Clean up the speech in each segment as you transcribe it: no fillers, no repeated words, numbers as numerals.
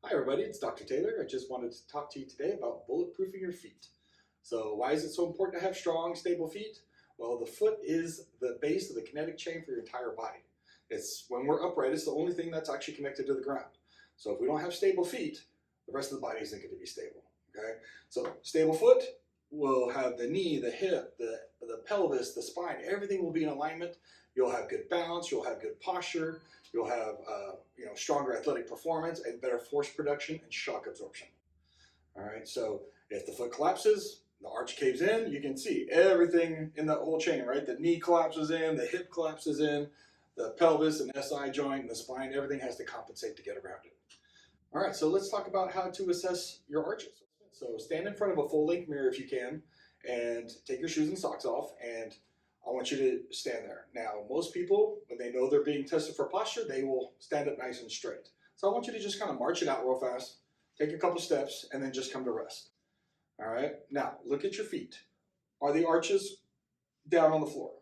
Hi everybody, it's Dr. Taylor. I just wanted to talk to you today about bulletproofing your feet. So why is it so important to have strong, stable feet? Well, the foot is the base of the kinetic chain for your entire body. It's when we're upright, it's the only thing that's actually connected to the ground. So if we don't have stable feet, the rest of the body isn't going to be stable. Okay? So stable foot will have the knee, the hip, the pelvis, the spine, everything will be in alignment. You'll have good balance, you'll have good posture, you'll have stronger athletic performance and better force production and shock absorption. All right, so if the foot collapses, the arch caves in, you can see everything in that whole chain, right? The knee collapses in, the hip collapses in, the pelvis and SI joint and the spine, everything has to compensate to get around it. All right, so let's talk about how to assess your arches. So stand in front of a full-length mirror if you can, and take your shoes and socks off, and I want you to stand there. Now, most people, when they know they're being tested for posture, they will stand up nice and straight. So I want you to just kind of march it out real fast, take a couple steps, and then just come to rest. All right, now look at your feet. Are the arches down on the floor?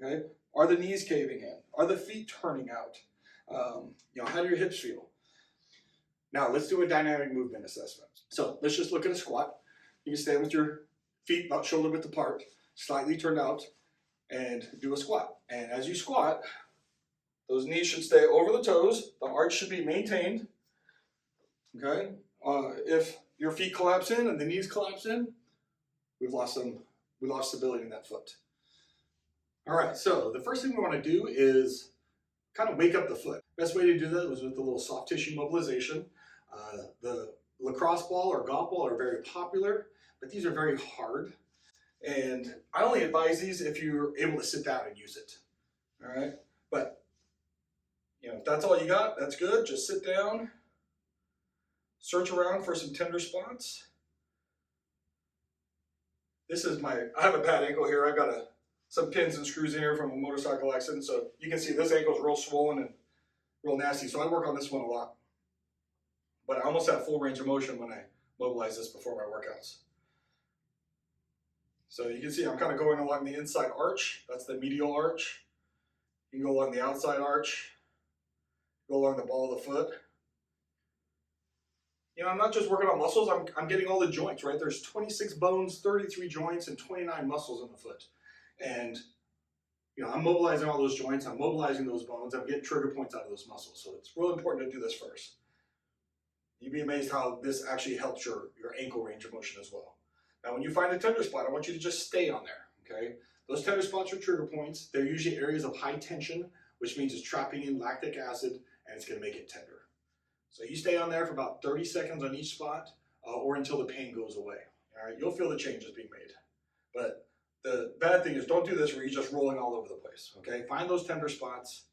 Okay, are the knees caving in? Are the feet turning out? How do your hips feel? Now let's do a dynamic movement assessment. So let's just look at a squat. You can stand with your feet about shoulder width apart, slightly turned out, and do a squat. And as you squat, those knees should stay over the toes. The arch should be maintained. Okay. If your feet collapse in and the knees collapse in, we lost stability in that foot. All right. So the first thing we want to do is kind of wake up the foot. Best way to do that was with a little soft tissue mobilization. The lacrosse ball or golf ball are very popular, but these are very hard. And I only advise these if you're able to sit down and use it. All right. But if that's all you got, that's good. Just sit down, search around for some tender spots. I have a bad ankle here. I've got some pins and screws in here from a motorcycle accident. So you can see this ankle is real swollen and real nasty. So I work on this one a lot. But I almost have full range of motion when I mobilize this before my workouts. So you can see I'm kind of going along the inside arch. That's the medial arch. You can go along the outside arch, go along the ball of the foot. I'm not just working on muscles, I'm getting all the joints, right? There's 26 bones, 33 joints, and 29 muscles in the foot. And I'm mobilizing all those joints, I'm mobilizing those bones, I'm getting trigger points out of those muscles. So it's really important to do this first. You'd be amazed how this actually helps your ankle range of motion as well. Now, when you find a tender spot, I want you to just stay on there, okay? Those tender spots are trigger points. They're usually areas of high tension, which means it's trapping in lactic acid, and it's gonna make it tender. So you stay on there for about 30 seconds on each spot, or until the pain goes away, all right? You'll feel the changes being made. But the bad thing is don't do this where you're just rolling all over the place, okay? Find those tender spots,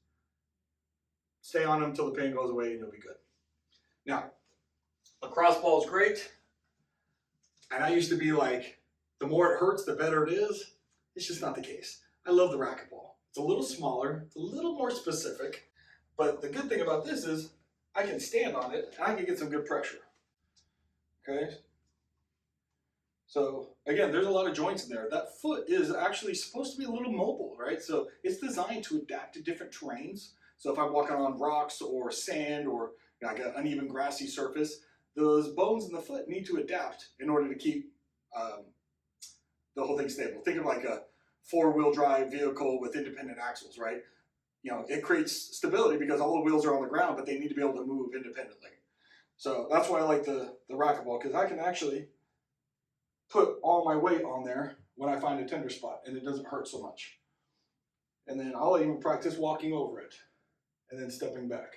stay on them until the pain goes away, and you'll be good. Now, lacrosse ball is great. And I used to be like, the more it hurts, the better it is. It's just not the case. I love the racquetball. It's a little smaller, it's a little more specific, but the good thing about this is I can stand on it and I can get some good pressure. Okay? So again, there's a lot of joints in there. That foot is actually supposed to be a little mobile, right? So it's designed to adapt to different terrains. So if I'm walking on rocks or sand or like an uneven grassy surface, those bones in the foot need to adapt in order to keep the whole thing stable. Think of like a four-wheel drive vehicle with independent axles, right? It creates stability because all the wheels are on the ground, but they need to be able to move independently. So that's why I like the racquetball, because I can actually put all my weight on there when I find a tender spot, and it doesn't hurt so much. And then I'll even practice walking over it and then stepping back.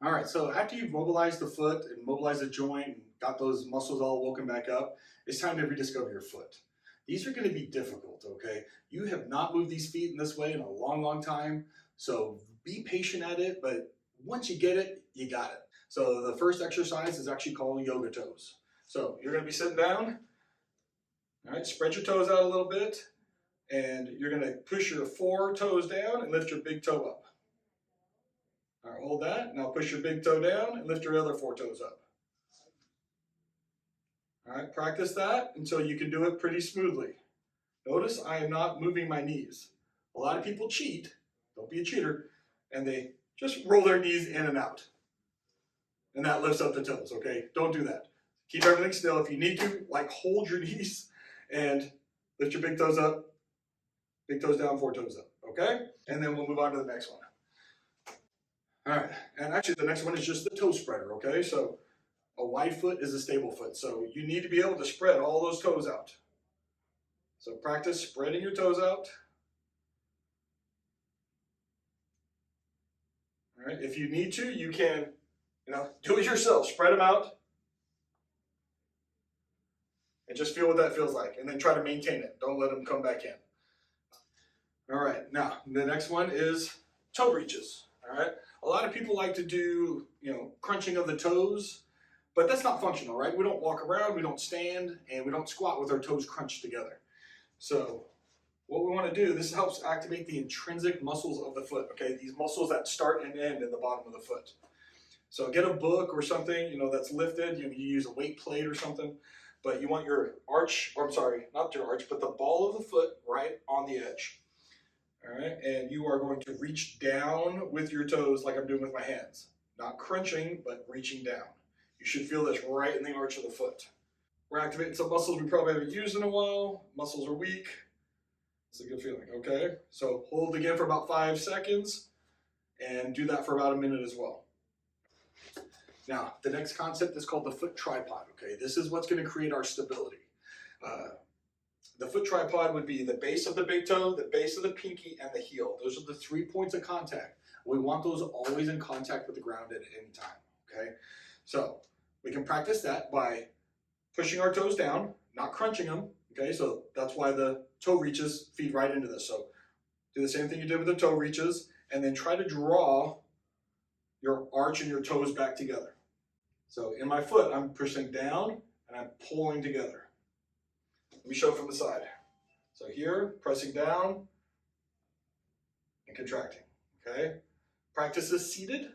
All right, so after you've mobilized the foot and mobilized the joint and got those muscles all woken back up, it's time to rediscover your foot. These are going to be difficult, okay? You have not moved these feet in this way in a long, long time, so be patient at it, but once you get it, you got it. So the first exercise is actually called yoga toes. So you're going to be sitting down, all right, spread your toes out a little bit, and you're going to push your 4 toes down and lift your big toe up. All right, hold that. Now push your big toe down and lift your other 4 toes up. All right, practice that until you can do it pretty smoothly. Notice I am not moving my knees. A lot of people cheat, don't be a cheater, and they just roll their knees in and out. And that lifts up the toes, okay? Don't do that. Keep everything still. If you need to, like, hold your knees and lift your big toes up, big toes down, 4 toes up, okay? And then we'll move on to the next one. All right, and actually the next one is just the toe spreader, okay? So a wide foot is a stable foot. So you need to be able to spread all those toes out. So practice spreading your toes out. All right, if you need to, you can, do it yourself. Spread them out. And just feel what that feels like. And then try to maintain it. Don't let them come back in. All right, now the next one is toe reaches. All right, a lot of people like to do, crunching of the toes, but that's not functional, right? We don't walk around, we don't stand, and we don't squat with our toes crunched together. So what we want to do, this helps activate the intrinsic muscles of the foot, okay? These muscles that start and end in the bottom of the foot. So get a book or something, that's lifted. You use a weight plate or something, but you want your arch, or I'm sorry, not your arch, but the ball of the foot right on the edge. All right, and you are going to reach down with your toes like I'm doing with my hands. Not crunching, but reaching down. You should feel this right in the arch of the foot. We're activating some muscles we probably haven't used in a while. Muscles are weak. It's a good feeling, okay? So hold again for about 5 seconds and do that for about a minute as well. Now, the next concept is called the foot tripod, okay? This is what's going to create our stability. The foot tripod would be the base of the big toe, the base of the pinky, and the heel. Those are the 3 points of contact. We want those always in contact with the ground at any time, okay? So we can practice that by pushing our toes down, not crunching them, okay? So that's why the toe reaches feed right into this. So do the same thing you did with the toe reaches, and then try to draw your arch and your toes back together. So in my foot, I'm pushing down and I'm pulling together. Let me show it from the side. So here, pressing down and contracting, okay? Practice this seated.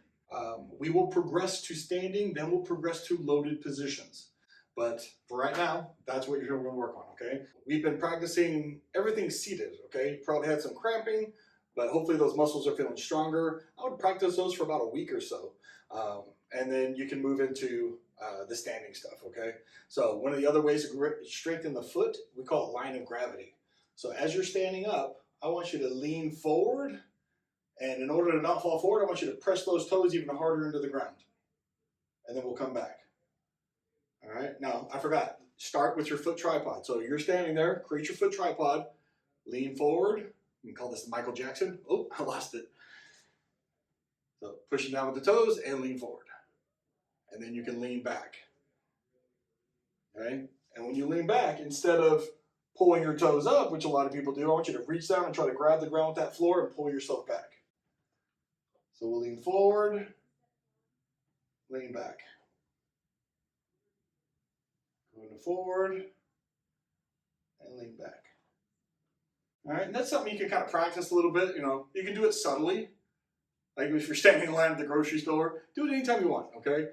We will progress to standing, then we'll progress to loaded positions. But for right now, that's what you're going to work on, okay? We've been practicing everything seated, okay? You probably had some cramping, but hopefully those muscles are feeling stronger. I would practice those for about a week or so. And then you can move into the standing stuff, okay? So one of the other ways to strengthen the foot, we call it line of gravity. So as you're standing up, I want you to lean forward, and in order to not fall forward, I want you to press those toes even harder into the ground. And then we'll come back. All right, now I forgot, start with your foot tripod. So you're standing there, create your foot tripod, lean forward. You can call this Michael Jackson. Oh, I lost it. So pushing down with the toes and lean forward. And then you can lean back. Okay? And when you lean back, instead of pulling your toes up, which a lot of people do, I want you to reach down and try to grab the ground with that floor and pull yourself back. So we'll lean forward, lean back. Going forward and lean back. All right, and that's something you can kind of practice a little bit. You can do it subtly. Like if you're standing in line at the grocery store, do it anytime you want, okay?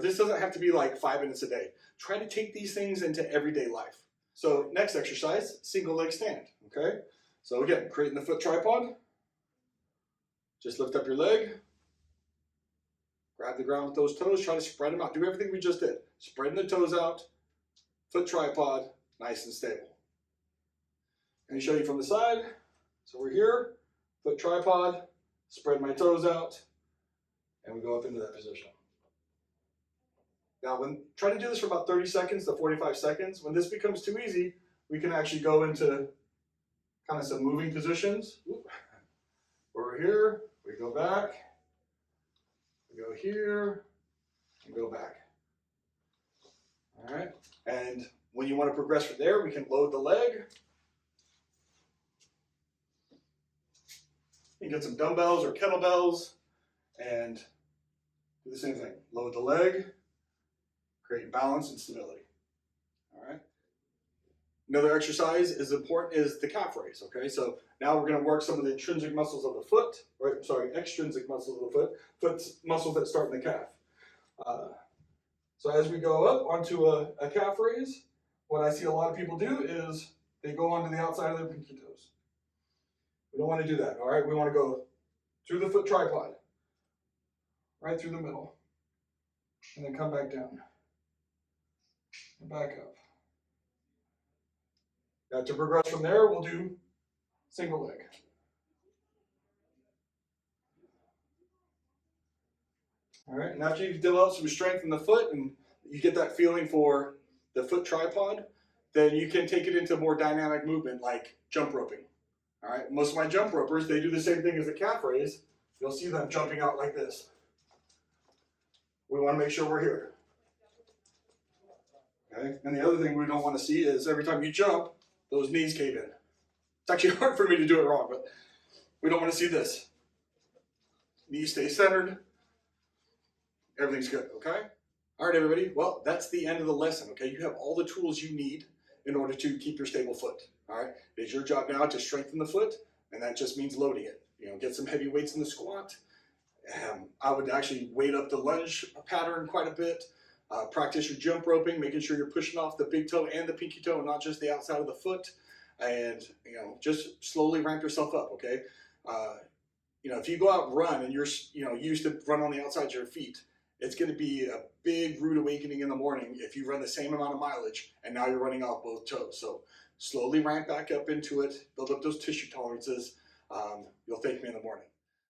This doesn't have to be like 5 minutes a day. Try to take these things into everyday life. So next exercise, single leg stand, okay? So again, creating the foot tripod. Just lift up your leg. Grab the ground with those toes. Try to spread them out. Do everything we just did. Spreading the toes out. Foot tripod, nice and stable. Let me show you from the side. So we're here, foot tripod, spread my toes out, and we go up into that position. Now, try to do this for about 30 seconds to 45 seconds. When this becomes too easy, we can actually go into kind of some moving positions. We're here, we go back, we go here, and go back. All right, and when you want to progress from there, we can load the leg. You can get some dumbbells or kettlebells and do the same thing. Load the leg, create balance and stability. All right. Another exercise is important is the calf raise. Okay, so now we're going to work some of the intrinsic muscles of the foot, or sorry, extrinsic muscles of the foot muscles that start in the calf. So as we go up onto a calf raise, what I see a lot of people do is they go onto the outside of their pinky toes. We don't want to do that, all right? We want to go through the foot tripod. right through the middle, and then come back down and back up. Now to progress from there, we'll do single leg. All right, and after you've developed some strength in the foot and you get that feeling for the foot tripod, then you can take it into more dynamic movement like jump roping. All right, most of my jump ropers, they do the same thing as the calf raise. You'll see them jumping out like this. We want to make sure we're here. Okay, and the other thing we don't want to see is every time you jump, those knees cave in. It's actually hard for me to do it wrong, but we don't want to see this. Knees stay centered. Everything's good, okay? All right, everybody. Well, that's the end of the lesson, okay? You have all the tools you need in order to keep your stable foot, all right? It's your job now to strengthen the foot, and that just means loading it. You know, get some heavy weights in the squat. I would actually weight up the lunge pattern quite a bit. Practice your jump roping, making sure you're pushing off the big toe and the pinky toe, and not just the outside of the foot. And, you know, just slowly ramp yourself up, okay? You know, if you go out and run and you're, you know, used to run on the outside of your feet, it's going to be a big rude awakening in the morning if you run the same amount of mileage and now you're running off both toes. So slowly ramp back up into it, build up those tissue tolerances. You'll thank me in the morning.